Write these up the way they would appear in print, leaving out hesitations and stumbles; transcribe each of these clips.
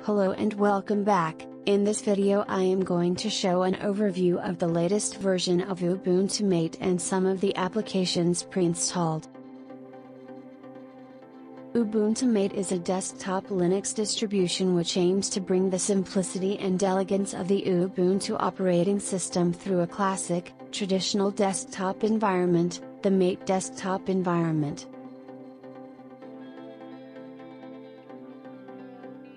Hello and welcome back. In this video I am going to show an overview of the latest version of Ubuntu MATE and some of the applications pre-installed. Ubuntu MATE is a desktop Linux distribution which aims to bring the simplicity and elegance of the Ubuntu operating system through a classic, traditional desktop environment, the MATE desktop environment.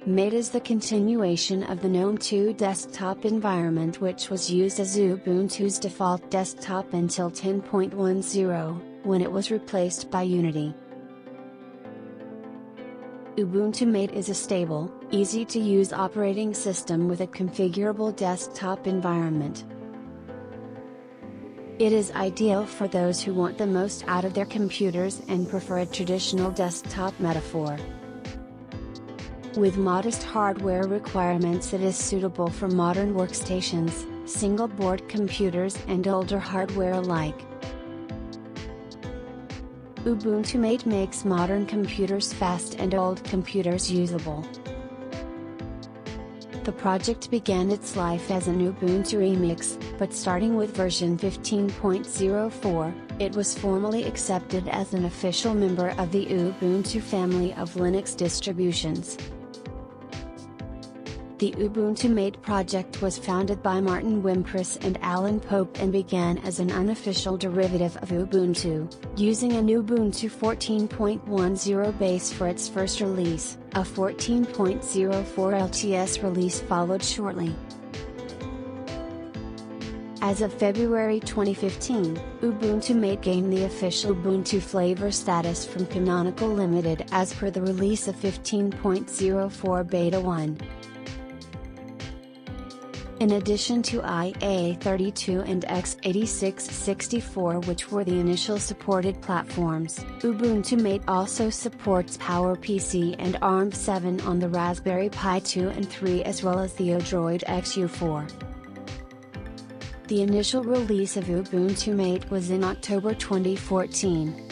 MATE is the continuation of the GNOME 2 desktop environment, which was used as Ubuntu's default desktop until 10.10, when it was replaced by Unity. Ubuntu MATE is a stable, easy-to-use operating system with a configurable desktop environment. It is ideal for those who want the most out of their computers and prefer a traditional desktop metaphor. With modest hardware requirements, it is suitable for modern workstations, single-board computers and older hardware alike. Ubuntu MATE makes modern computers fast and old computers usable. The project began its life as an Ubuntu remix, but starting with version 15.04, it was formally accepted as an official member of the Ubuntu family of Linux distributions. The Ubuntu MATE project was founded by Martin Wimpress and Alan Pope and began as an unofficial derivative of Ubuntu, using an Ubuntu 14.10 base for its first release. A 14.04 LTS release followed shortly. As of February 2015, Ubuntu MATE gained the official Ubuntu flavor status from Canonical Limited as per the release of 15.04 Beta 1. In addition to IA32 and x86-64, which were the initial supported platforms, Ubuntu MATE also supports PowerPC and ARM7 on the Raspberry Pi 2 and 3 as well as the Odroid XU4. The initial release of Ubuntu MATE was in October 2014.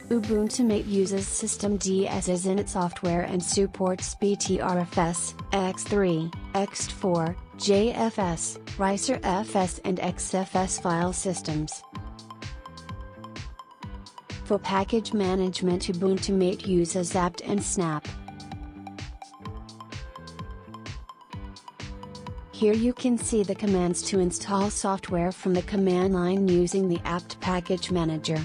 Ubuntu MATE uses systemd as is in its software and supports BTRFS, X3, X4, JFS, RicerFS and XFS file systems. For package management, Ubuntu MATE uses apt and snap. Here you can see the commands to install software from the command line using the apt package manager.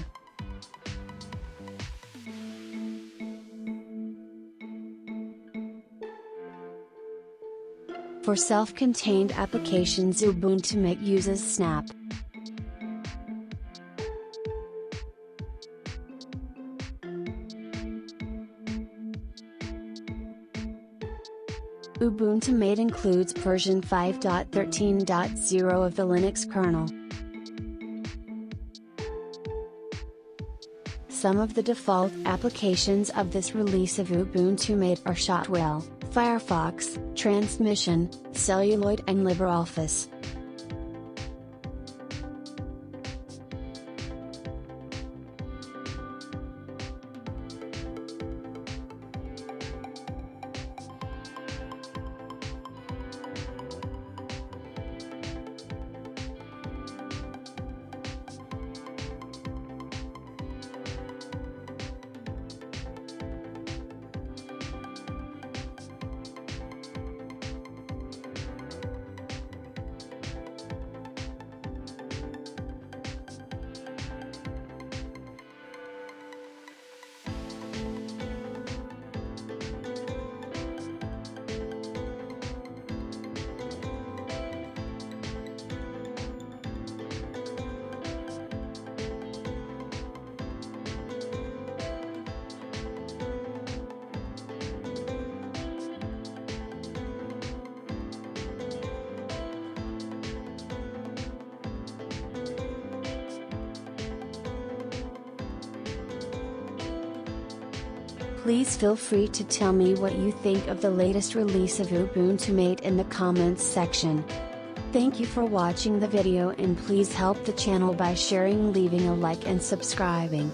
For self-contained applications, Ubuntu MATE uses Snap. Ubuntu MATE includes version 5.13.0 of the Linux kernel. Some of the default applications of this release of Ubuntu MATE are Shotwell, Firefox, Transmission, Celluloid and LibreOffice. Please feel free to tell me what you think of the latest release of Ubuntu MATE in the comments section. Thank you for watching the video and please help the channel by sharing, leaving a like and subscribing.